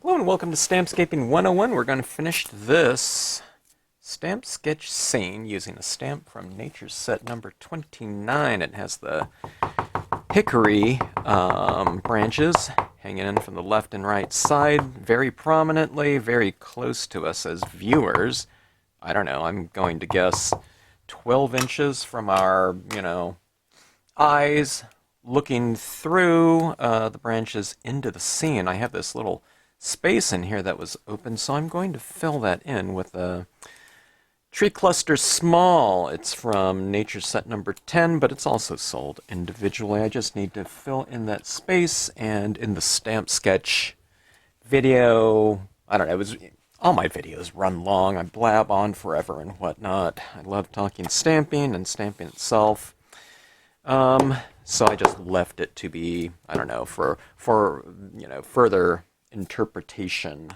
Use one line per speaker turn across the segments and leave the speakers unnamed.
Hello and welcome to Stampscaping 101. We're going to finish this stamp sketch scene using a stamp from Nature's Set number 29. It has the hickory branches hanging in from the left and right side very prominently, very close to us as viewers. I don't know, I'm going to guess 12 inches from our, eyes looking through the branches into the scene. I have this little space in here that was open, so I'm going to fill that in with a tree cluster small. It's from Nature's Set number 10, but it's also sold individually. I just need to fill in that space, and in the stamp sketch video, I don't know, all my videos run long. I blab on forever and whatnot. I love talking stamping and stamping itself. So I just left it to be, I don't know, for further interpretation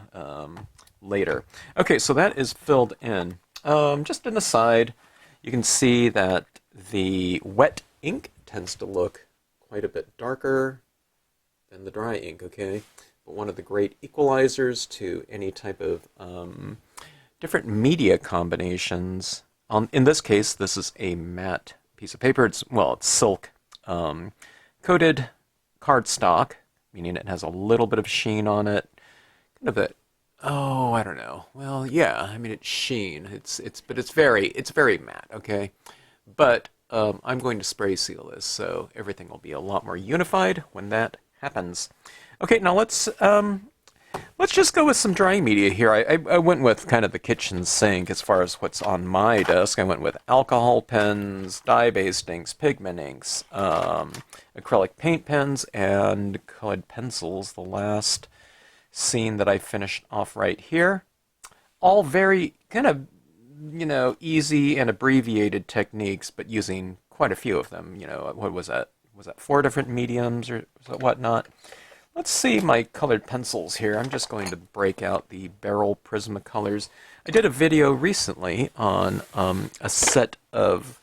later. Okay, so that is filled in. Just an aside, you can see that the wet ink tends to look quite a bit darker than the dry ink, okay? But one of the great equalizers to any type of different media combinations, in this case, this is a matte piece of paper. It's silk coated cardstock, meaning it has a little bit of sheen on it. Kind of I don't know. Well, yeah, I mean it's sheen. But it's very matte, okay? But I'm going to spray seal this, so everything will be a lot more unified when that happens. Okay, now let's just go with some drying media here. I went with kind of the kitchen sink as far as what's on my desk. I went with alcohol pens, dye-based inks, pigment inks, acrylic paint pens, and colored pencils. The last scene that I finished off right here. All very kind of, easy and abbreviated techniques, but using quite a few of them. What was that? Was that 4 different mediums or whatnot? Let's see my colored pencils here. I'm just going to break out the Barrel Prismacolors. I did a video recently on a set of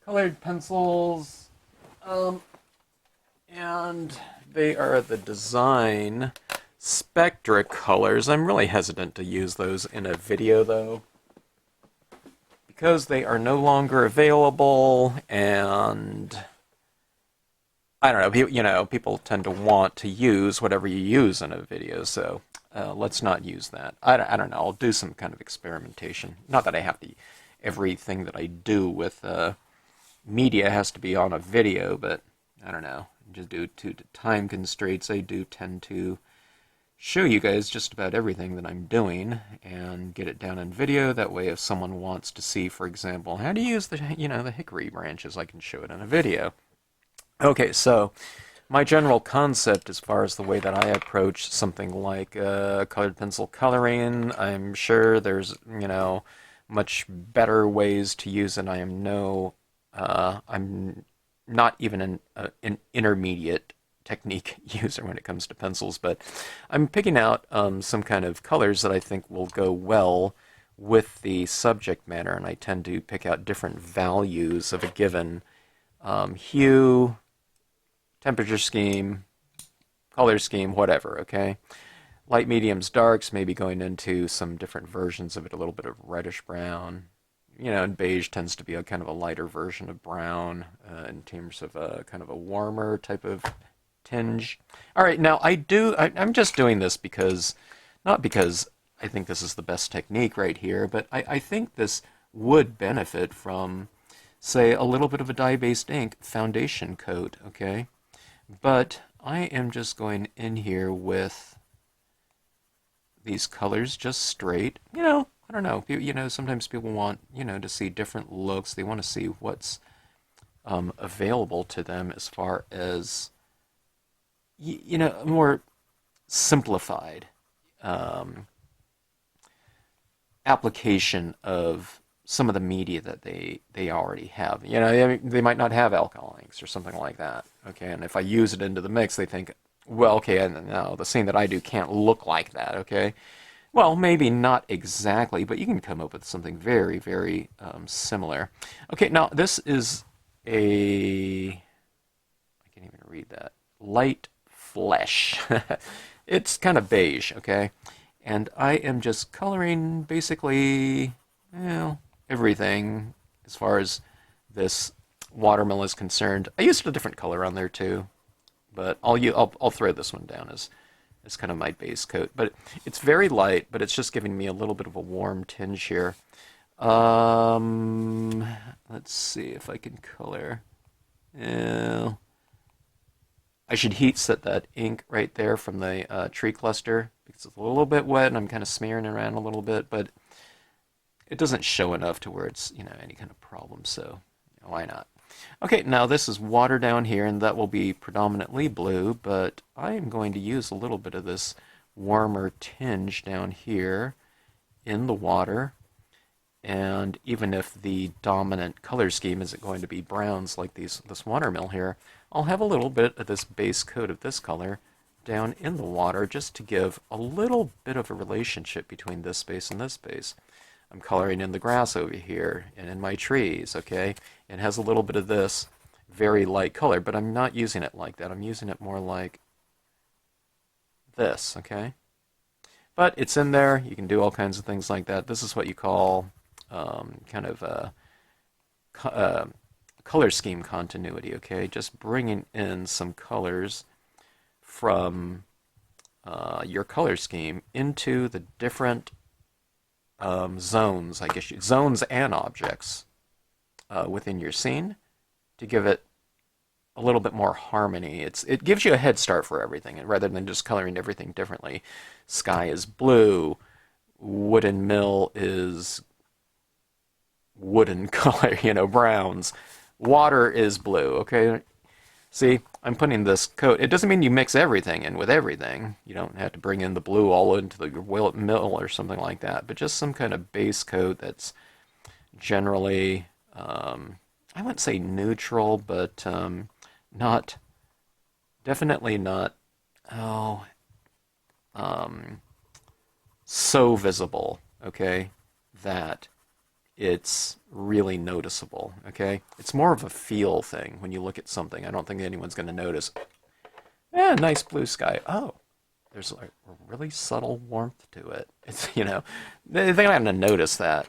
colored pencils, and they are the Design Spectra colors. I'm really hesitant to use those in a video, though, because they are no longer available, and I don't know, people tend to want to use whatever you use in a video, so let's not use that. I don't know, I'll do some kind of experimentation. Not that I have to, everything that I do with media has to be on a video, but I don't know, just due to time constraints, I do tend to show you guys just about everything that I'm doing and get it down in video. That way if someone wants to see, for example, how to use the, the hickory branches, I can show it in a video. Okay, so my general concept as far as the way that I approach something like colored pencil coloring, I'm sure there's, much better ways to use it. I'm not even an intermediate technique user when it comes to pencils, but I'm picking out some kind of colors that I think will go well with the subject matter, and I tend to pick out different values of a given hue, temperature scheme, color scheme, whatever, okay? Light, mediums, darks, maybe going into some different versions of it, a little bit of reddish brown. And beige tends to be a kind of a lighter version of brown in terms of a kind of a warmer type of tinge. All right, now I'm just doing this because, not because I think this is the best technique right here, but I think this would benefit from, say, a little bit of a dye-based ink foundation coat, okay? But I am just going in here with these colors just straight. I don't know. Sometimes people want, to see different looks. They want to see what's available to them as far as, more simplified application of some of the media that they already have. They might not have alcohol inks or something like that. Okay, and if I use it into the mix, they think, well, okay, no, the scene that I do can't look like that. Okay, well, maybe not exactly, but you can come up with something very, very similar. Okay, now this is I can't even read that. Light flesh. It's kind of beige, okay? And I am just coloring basically, everything as far as this watermelon is concerned. I used a different color on there too, but I'll throw this one down as kind of my base coat. But it's very light, but it's just giving me a little bit of a warm tinge here. Let's see if I can color. Yeah. I should heat set that ink right there from the tree cluster because it's a little bit wet and I'm kind of smearing it around a little bit, but it doesn't show enough to where it's, any kind of problem, so why not? Okay, now this is water down here, and that will be predominantly blue, but I am going to use a little bit of this warmer tinge down here in the water. And even if the dominant color scheme isn't going to be browns like this watermill here, I'll have a little bit of this base coat of this color down in the water just to give a little bit of a relationship between this space and this space. I'm coloring in the grass over here and in my trees, okay? It has a little bit of this very light color, but I'm not using it like that. I'm using it more like this, okay? But it's in there. You can do all kinds of things like that. This is what you call kind of color scheme continuity, okay? Just bringing in some colors from your color scheme into the different zones, I guess, zones and objects within your scene to give it a little bit more harmony. It gives you a head start for everything, rather than just coloring everything differently. Sky is blue, wooden mill is wooden color, browns. Water is blue, okay? See, I'm putting this coat. It doesn't mean you mix everything in with everything. You don't have to bring in the blue all into the mill or something like that, but just some kind of base coat that's generally, I wouldn't say neutral, but definitely not, so visible, okay, that it's really noticeable, okay? It's more of a feel thing when you look at something. I don't think anyone's going to notice, nice blue sky. Oh, there's like a really subtle warmth to it. It's, they're not going to notice that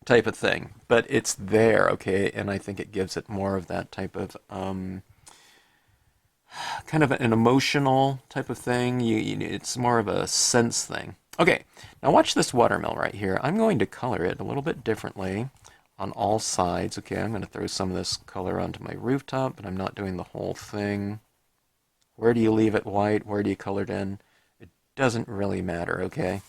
type of thing. But it's there, okay? And I think it gives it more of that type of, kind of an emotional type of thing. It's more of a sense thing. Okay, now watch this watermill right here. I'm going to color it a little bit differently on all sides. Okay, I'm going to throw some of this color onto my rooftop, but I'm not doing the whole thing. Where do you leave it white? Where do you color it in? It doesn't really matter, okay?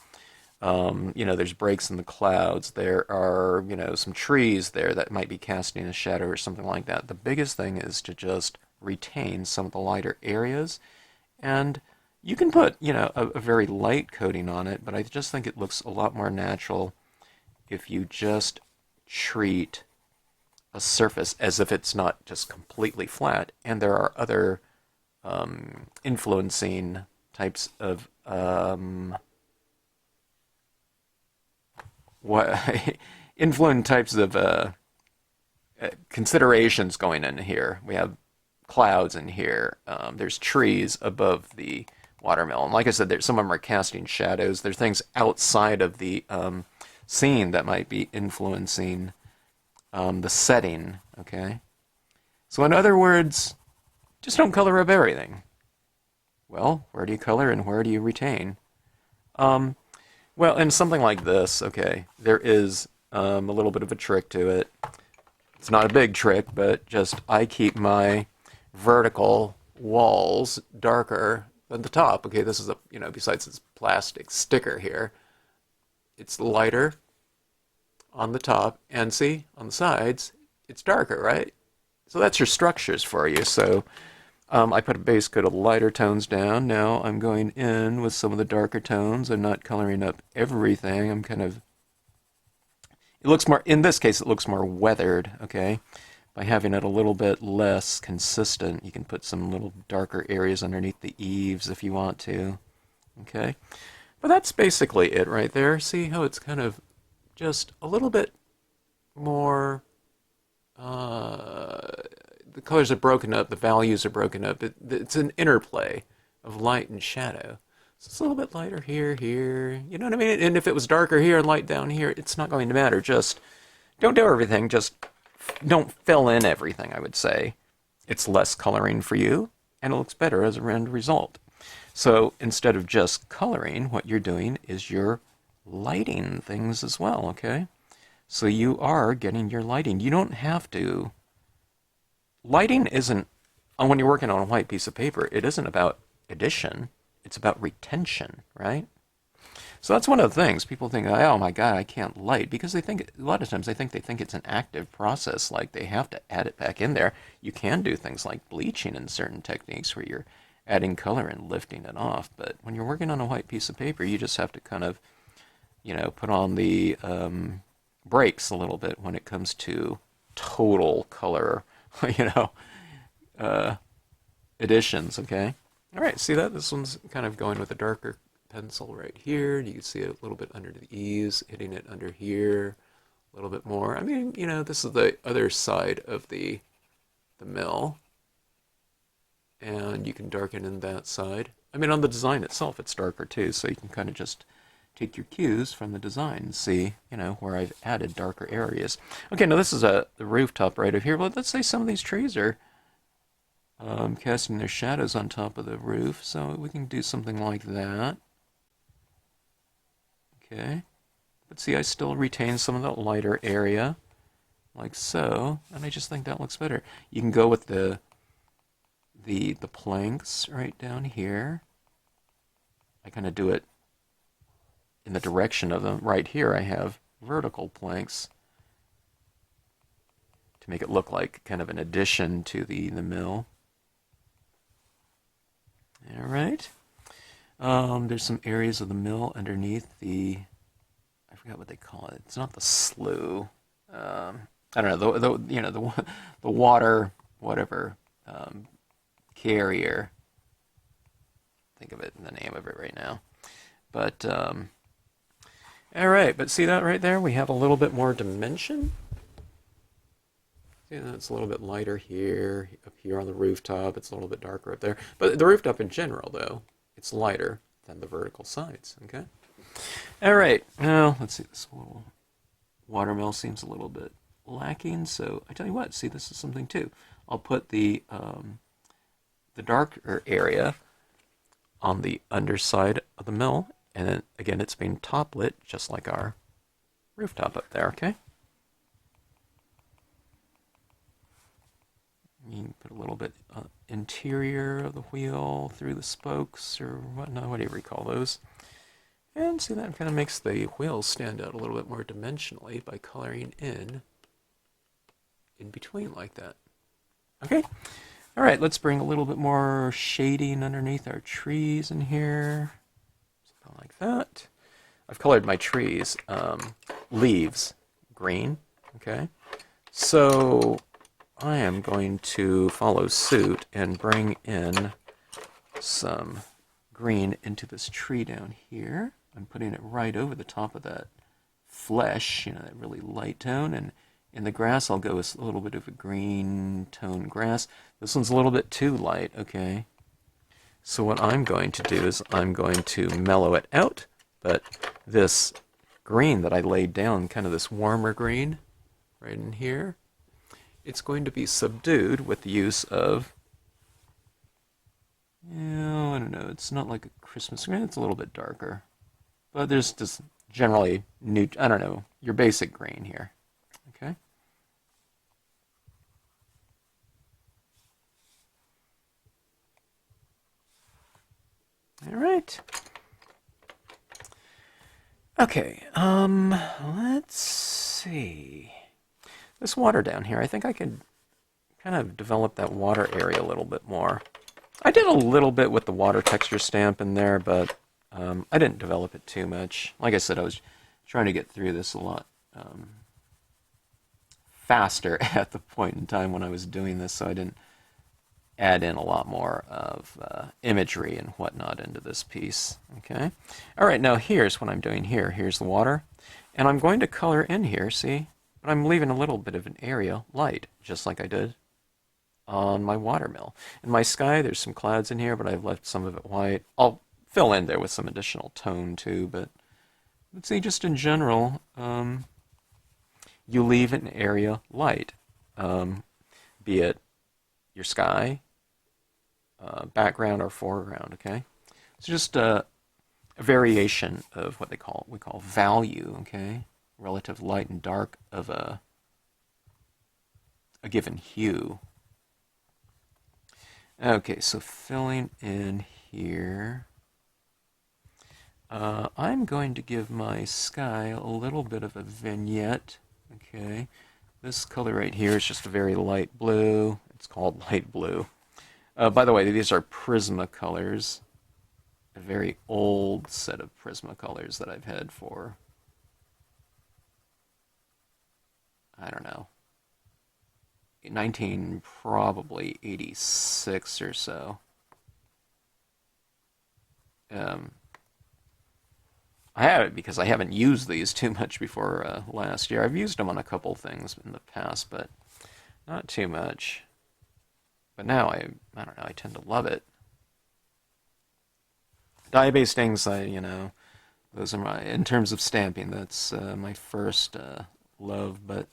There's breaks in the clouds. There are, some trees there that might be casting a shadow or something like that. The biggest thing is to just retain some of the lighter areas, and you can put, a very light coating on it, but I just think it looks a lot more natural if you just treat a surface as if it's not just completely flat. And there are other influencing types of considerations going in here. We have clouds in here. There's trees above the watermill. And like I said, some of them are casting shadows. There's things outside of the scene that might be influencing the setting, okay? So in other words, just don't color up everything. Well, where do you color and where do you retain? Well, in something like this, okay, there is a little bit of a trick to it. It's not a big trick, but just I keep my vertical walls darker than the top. Okay, this is besides this plastic sticker here, it's lighter on the top, and see, on the sides, it's darker, right? So that's your structures for you. So I put a base coat of lighter tones down. Now I'm going in with some of the darker tones. I'm not coloring up everything. I'm kind of, it looks more, in this case, it looks more weathered, okay? By having it a little bit less consistent, you can put some little darker areas underneath the eaves if you want to, okay? But that's basically it right there. See how it's kind of just a little bit more, the colors are broken up, the values are broken up. It's an interplay, of light and shadow. So it's a little bit lighter here, here. You know what I mean? And if it was darker here and light down here, it's not going to matter. Just don't do everything. Just don't fill in everything, I would say. It's less coloring for you, and it looks better as a end result. So instead of just coloring, what you're doing is you're lighting things as well, okay? So you are getting your lighting. You don't have to. Lighting isn't, when you're working on a white piece of paper, it isn't about addition. It's about retention, right? So that's one of the things. People think, oh my God, I can't light, because they think, a lot of times they think it's an active process, like they have to add it back in there. You can do things like bleaching in certain techniques where you're adding color and lifting it off. But when you're working on a white piece of paper, you just have to kind of, put on the brakes a little bit when it comes to total color, additions, okay? All right, see that? This one's kind of going with a darker pencil right here. You can see it a little bit under the eaves, hitting it under here a little bit more. I mean, this is the other side of the mill, and you can darken in that side. I mean, on the design itself, it's darker too, so you can kind of just take your cues from the design and see, where I've added darker areas. Okay, now this is the rooftop right over here. But let's say some of these trees are casting their shadows on top of the roof, so we can do something like that. Okay, but see, I still retain some of that lighter area, like so, and I just think that looks better. You can go with the planks right down here. I kind of do it in the direction of them. Right here I have vertical planks to make it look like kind of an addition to the mill. All right. There's some areas of the mill underneath I forgot what they call it. It's not the slough. I don't know, the water, whatever, carrier. Think of it in the name of it right now. But, all right, but see that right there? We have a little bit more dimension. See, it's a little bit lighter here, up here on the rooftop. It's a little bit darker up there. But the rooftop in general, though, it's lighter than the vertical sides, okay? All right, now let's see, this little watermill seems a little bit lacking, so I tell you what, see, this is something too. I'll put the darker area on the underside of the mill, and then again it's being top lit just like our rooftop up there, okay? You can put a little bit interior of the wheel through the spokes or whatnot, whatever you call those. And see, that kind of makes the wheels stand out a little bit more dimensionally by coloring in between like that. Okay? All right, let's bring a little bit more shading underneath our trees in here. Something like that. I've colored my trees leaves green, okay? So I am going to follow suit and bring in some green into this tree down here. I'm putting it right over the top of that flesh, that really light tone, and in the grass I'll go with a little bit of a green tone grass. This one's a little bit too light, okay? So what I'm going to do is I'm going to mellow it out, but this green that I laid down, kind of this warmer green right in here, it's going to be subdued with the use of, I don't know, it's not like a Christmas green, it's a little bit darker. But there's just generally your basic green here, okay? All right. Okay, let's see. This water down here, I think I could kind of develop that water area a little bit more. I did a little bit with the water texture stamp in there, but I didn't develop it too much. Like I said, I was trying to get through this a lot faster at the point in time when I was doing this, so I didn't add in a lot more of imagery and whatnot into this piece. Okay. All right, now here's what I'm doing here. Here's the water, and I'm going to color in here, see? But I'm leaving a little bit of an area light, just like I did on my watermill. In my sky, there's some clouds in here, but I've left some of it white. I'll fill in there with some additional tone too, but let's see, just in general, you leave an area light, be it your sky, background, or foreground, okay? It's just a variation of what we call value, okay? Relative light and dark of a given hue. Okay, so filling in here, I'm going to give my sky a little bit of a vignette, okay? This color right here is just a very light blue. It's called light blue. By the way, these are Prismacolors, a very old set of Prismacolors that I've had for, I don't know, probably 86 or so. I have it because I haven't used these too much before last year. I've used them on a couple things in the past, but not too much. But now I don't know, I tend to love it. Dye-based inks, those are in terms of stamping, that's my first love, but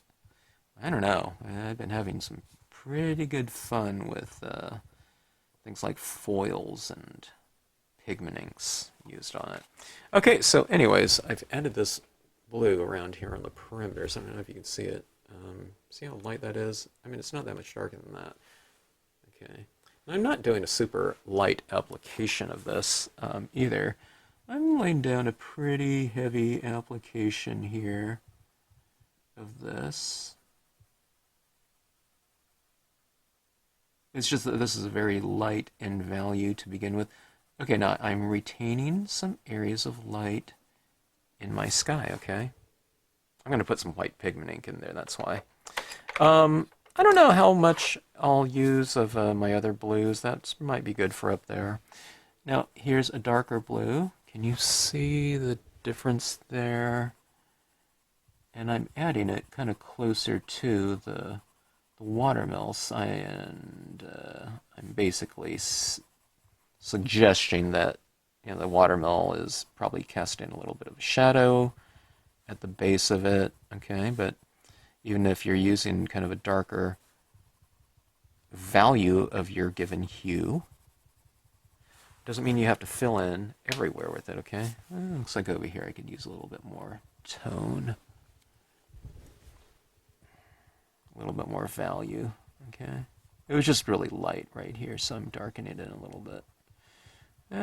I don't know. I've been having some pretty good fun with things like foils and pigment inks used on it. Okay, so anyways, I've added this blue around here on the perimeters. I don't know if you can see it. See how light that is? I mean, it's not that much darker than that. Okay. I'm not doing a super light application of this either. I'm laying down a pretty heavy application here of this. It's just that this is a very light in value to begin with. Okay, now I'm retaining some areas of light in my sky, okay? I'm going to put some white pigment ink in there, that's why. I don't know how much I'll use of my other blues. That might be good for up there. Now, here's a darker blue. Can you see the difference there? And I'm adding it kind of closer to the watermill side, and I'm basically suggesting that the watermill is probably casting a little bit of a shadow at the base of it, okay? But even if you're using kind of a darker value of your given hue, doesn't mean you have to fill in everywhere with it, okay? Looks like over here I could use a little bit more tone. A little bit more value, okay? It was just really light right here, so I'm darkening it a little bit.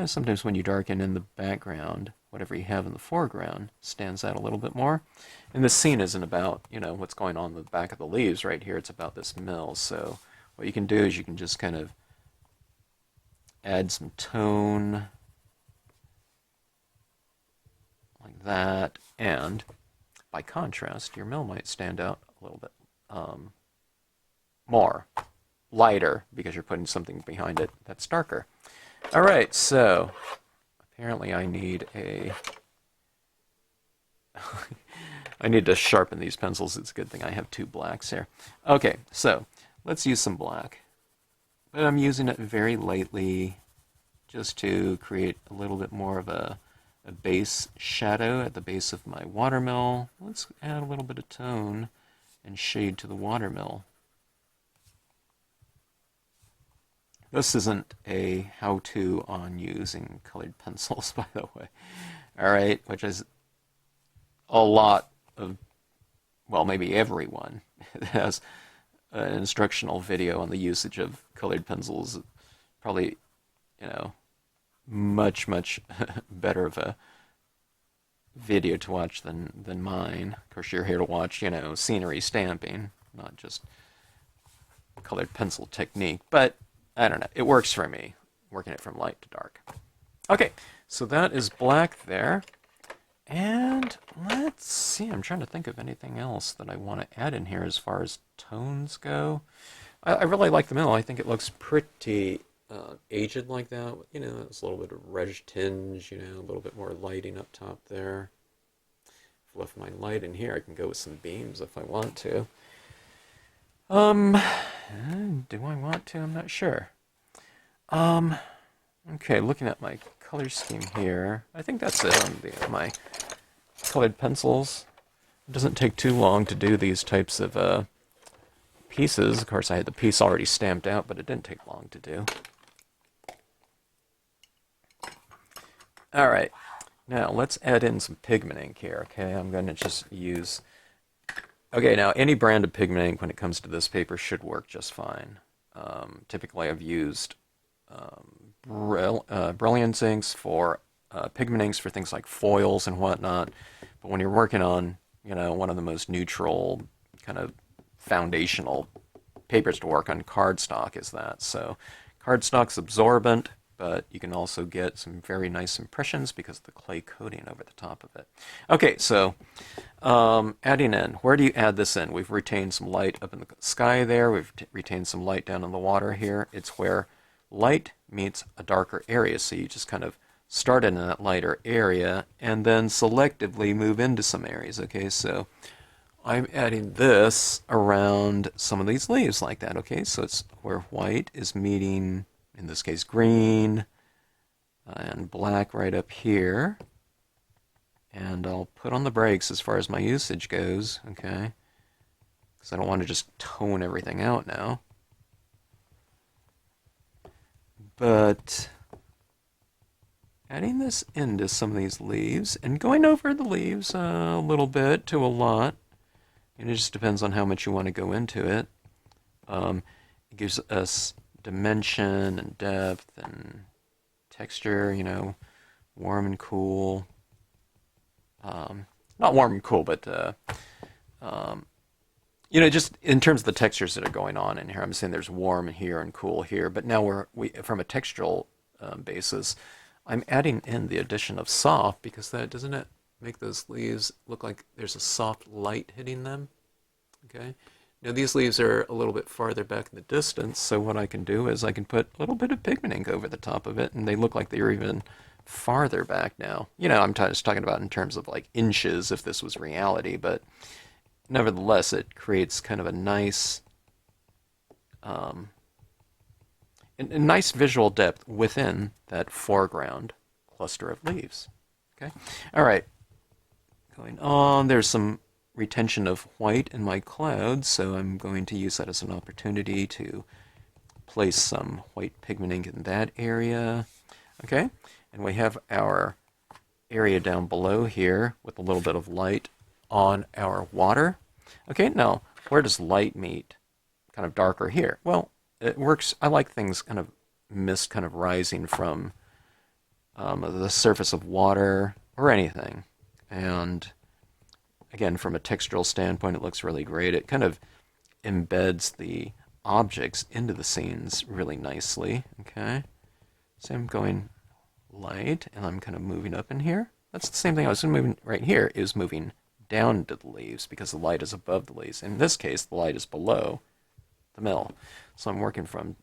Sometimes when you darken in the background, whatever you have in the foreground stands out a little bit more. And this scene isn't about, what's going on in the back of the leaves right here. It's about this mill. So what you can do is you can just kind of add some tone like that. And by contrast, your mill might stand out a little bit more lighter because you're putting something behind it that's darker. All right, so apparently I need I need to sharpen these pencils. It's a good thing I have two blacks here. Okay, so let's use some black. But I'm using it very lightly just to create a little bit more of a base shadow at the base of my watermill. Let's add a little bit of tone and shade to the watermill. This isn't a how-to on using colored pencils, by the way. All right, which is a lot of, well, maybe everyone has an instructional video on the usage of colored pencils. Probably, much, much better of a video to watch than mine. Of course, you're here to watch, scenery stamping, not just colored pencil technique. But I don't know. It works for me, working it from light to dark. Okay, so that is black there. And let's see, I'm trying to think of anything else that I want to add in here as far as tones go. I really like the mill. I think it looks pretty aged like that. It's a little bit of red tinge, a little bit more lighting up top there. If I left my light in here, I can go with some beams if I want to. Um, do I want to? I'm not sure. Um, okay, looking at my color scheme here, I think that's it on my colored pencils. It doesn't take too long to do these types of pieces. Of course, I had the piece already stamped out, but it didn't take long to do. All right, now let's add in some pigment ink here, okay? I'm going to just use... Okay, now any brand of pigment ink when it comes to this paper should work just fine. Typically I've used Brilliance inks for pigment inks for things like foils and whatnot, but when you're working on, one of the most neutral, kind of foundational papers to work on, cardstock is that. So cardstock's absorbent, but you can also get some very nice impressions because of the clay coating over the top of it. Okay, so adding in. Where do you add this in? We've retained some light up in the sky there. We've retained some light down in the water here. It's where light meets a darker area. So you just kind of start in that lighter area and then selectively move into some areas. Okay, so I'm adding this around some of these leaves like that. Okay, so it's where white is meeting, in this case, green and black right up here. And I'll put on the brakes as far as my usage goes, okay? Because I don't want to just tone everything out now. But adding this into some of these leaves and going over the leaves a little bit to a lot. And it just depends on how much you want to go into it. It gives us dimension and depth and texture, warm and cool. Not warm and cool, but just in terms of the textures that are going on in here. I'm saying there's warm here and cool here, but now we from a textural basis, I'm adding in the addition of soft because that doesn't it make those leaves look like there's a soft light hitting them. Okay. Now these leaves are a little bit farther back in the distance, so what I can do is I can put a little bit of pigment ink over the top of it, and they look like they're even farther back now. I'm just talking about in terms of like inches if this was reality, but nevertheless it creates kind of a nice a nice visual depth within that foreground cluster of leaves. Okay, all right, going on, there's some retention of white in my clouds, so I'm going to use that as an opportunity to place some white pigment ink in that area. Okay, and we have our area down below here with a little bit of light on our water. Okay, now where does light meet kind of darker here? Well, it works. I like things kind of mist kind of rising from the surface of water or anything. And again, from a textural standpoint, it looks really great. It kind of embeds the objects into the scenes really nicely. Okay, so I'm going light, and I'm kind of moving up in here. That's the same thing I was moving right here, is moving down to the leaves because the light is above the leaves. In this case, the light is below the mill. So I'm working from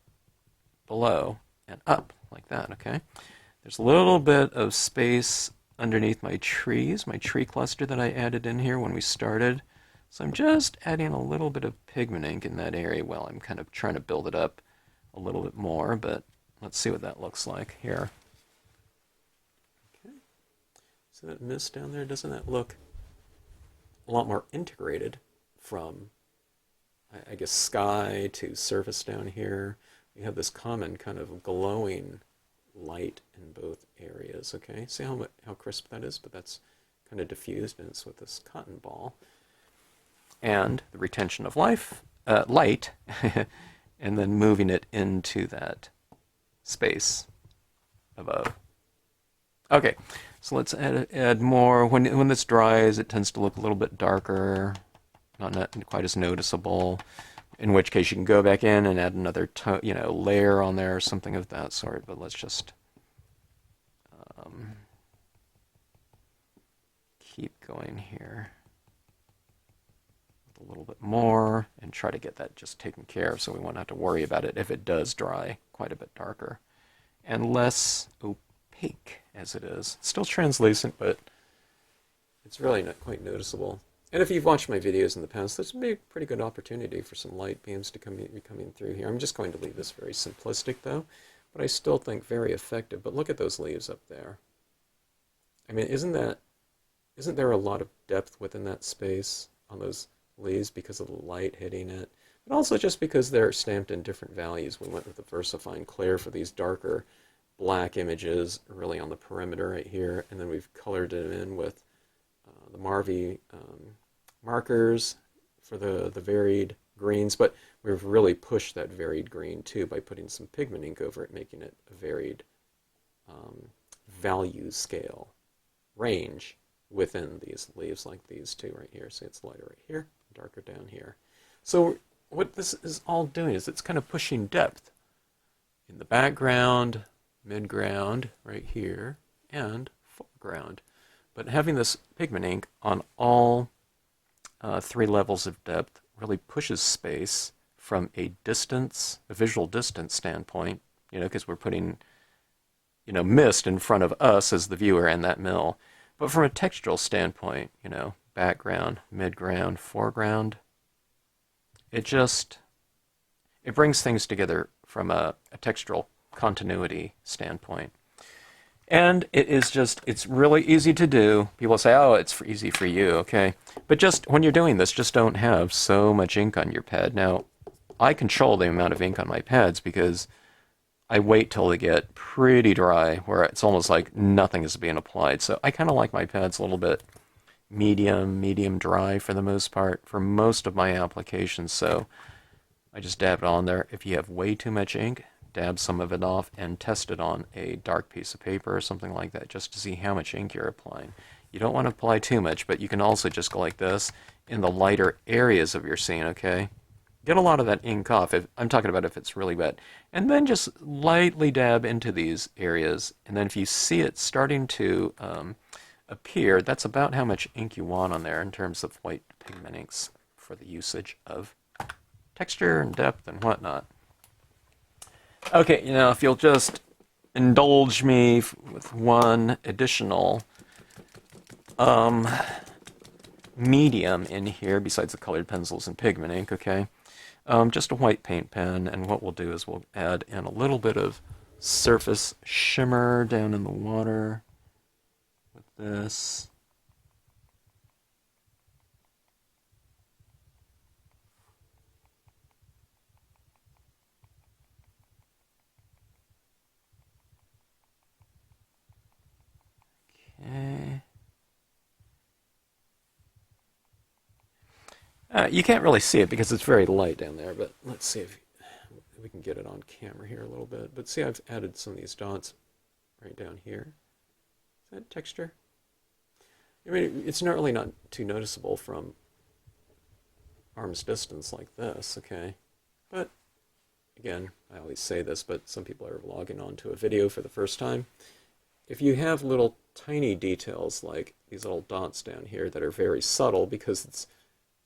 below and up like that, okay? There's a little bit of space underneath my trees, my tree cluster that I added in here when we started. So I'm just adding a little bit of pigment ink in that area while I'm kind of trying to build it up a little bit more, but let's see what that looks like here. Okay. So that mist down there, doesn't that look a lot more integrated from, I guess, sky to surface down here? We have this common kind of glowing light in both areas, okay? See how crisp that is? But that's kind of diffused, and it's with this cotton ball. And the retention of light, and then moving it into that space above. Okay, so let's add more. When this dries, it tends to look a little bit darker, not quite as noticeable. In which case, you can go back in and add another layer on there or something of that sort. But let's just keep going here with a little bit more and try to get that just taken care of, so we won't have to worry about it if it does dry quite a bit darker and less opaque as it is. Still translucent, but it's really not quite noticeable. And if you've watched my videos in the past, this would be a pretty good opportunity for some light beams to be coming through here. I'm just going to leave this very simplistic though, but I still think very effective. But look at those leaves up there. I mean, isn't there a lot of depth within that space on those leaves because of the light hitting it? But also just because they're stamped in different values. We went with the VersaFine Clear for these darker black images really on the perimeter right here, and then we've colored it in with the Marvy markers for the varied greens, but we've really pushed that varied green too by putting some pigment ink over it, making it a varied value scale range within these leaves like these two right here. See, it's lighter right here, darker down here. So what this is all doing is it's kind of pushing depth in the background, midground right here, and foreground. But having this pigment ink on all 3 levels of depth really pushes space from a visual distance standpoint, because we're putting, mist in front of us as the viewer and that mill. But from a textural standpoint, background, midground, foreground, it brings things together from a textural continuity standpoint. And it's really easy to do. People say, oh, it's easy for you, okay? But just when you're doing this, just don't have so much ink on your pad. Now, I control the amount of ink on my pads because I wait till they get pretty dry, where it's almost like nothing is being applied. So I kind of like my pads a little bit medium dry for the most part, for most of my applications. So I just dab it on there. If you have way too much ink, dab some of it off and test it on a dark piece of paper or something like that, just to see how much ink you're applying. You don't want to apply too much, but you can also just go like this in the lighter areas of your scene, okay? Get a lot of that ink off. I'm talking about if it's really wet. And then just lightly dab into these areas, and then if you see it starting to appear, that's about how much ink you want on there in terms of white pigment inks for the usage of texture and depth and whatnot. Okay, if you'll just indulge me with one additional medium in here besides the colored pencils and pigment ink, okay? Just a white paint pen, and what we'll do is we'll add in a little bit of surface shimmer down in the water with this. Okay. You can't really see it because it's very light down there, but let's see if we can get it on camera here a little bit. But see, I've added some of these dots right down here. Is that texture? I mean, it's not really not too noticeable from arm's distance like this, okay? But again, I always say this, but some people are logging onto a video for the first time. If you have little tiny details like these little dots down here that are very subtle because it's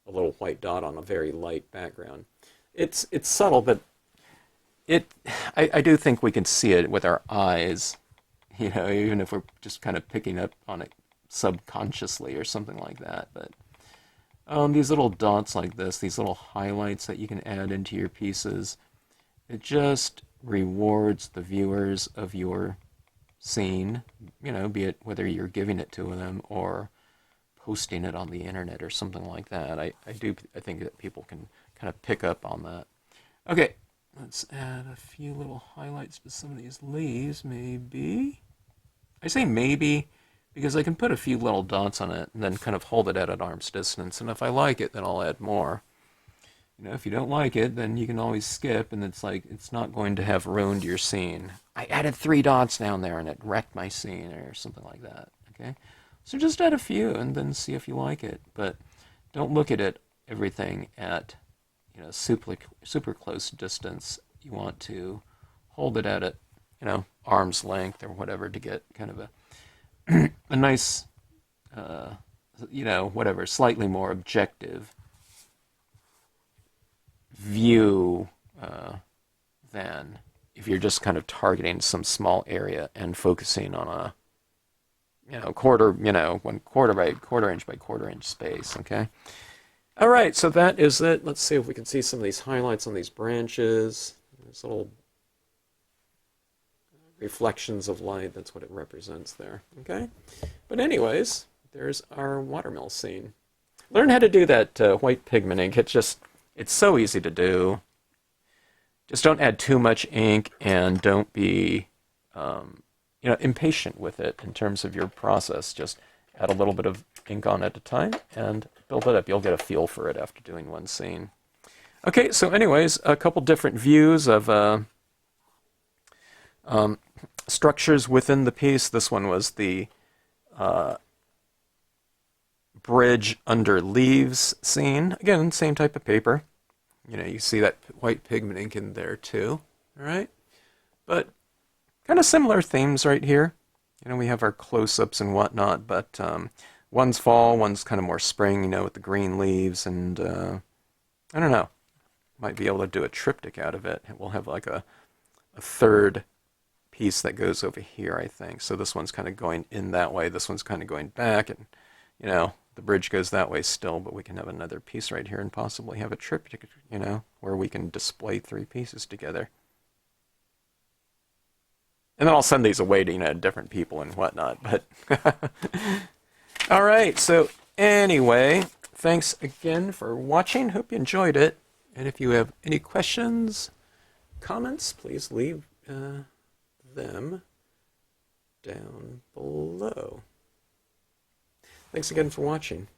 a little white dot on a very light background, it's subtle, but I do think we can see it with our eyes, even if we're just kind of picking up on it subconsciously or something like that. But these little dots like this, these little highlights that you can add into your pieces, it just rewards the viewers of your scene, be it whether you're giving it to them or posting it on the internet or something like that. I think that people can kind of pick up on that. Okay, let's add a few little highlights to some of these leaves, maybe. I say maybe because I can put a few little dots on it and then kind of hold it at an arm's distance, and if I like it, then I'll add more. If you don't like it, then you can always skip, and it's not going to have ruined your scene. I added 3 dots down there, and it wrecked my scene, or something like that, okay? So just add a few, and then see if you like it. But don't look at everything at, super close distance. You want to hold it at arm's length or whatever to get kind of a nice, slightly more objective view than if you're just kind of targeting some small area and focusing on quarter, 1/4 by 1/4 inch by 1/4 inch space, okay? All right, so that is it. Let's see if we can see some of these highlights on these branches. There's little reflections of light. That's what it represents there, okay? But anyways, there's our watermill scene. Learn how to do that white pigment ink. It's so easy to do. Just don't add too much ink and don't be, impatient with it in terms of your process. Just add a little bit of ink on at a time and build it up. You'll get a feel for it after doing one scene. Okay, so anyways, a couple different views of structures within the piece. This one was the bridge under leaves scene. Again, same type of paper. You see that white pigment ink in there too. All right, but kind of similar themes right here. We have our close-ups and whatnot, but one's fall, one's kind of more spring, with the green leaves, and I don't know. Might be able to do a triptych out of it. We'll have like a third piece that goes over here, I think. So this one's kind of going in that way. This one's kind of going back, and the bridge goes that way still, but we can have another piece right here and possibly have a triptych, where we can display 3 pieces together. And then I'll send these away to, different people and whatnot, but all right, so anyway, thanks again for watching. Hope you enjoyed it. And if you have any questions, comments, please leave them down below. Thanks again for watching.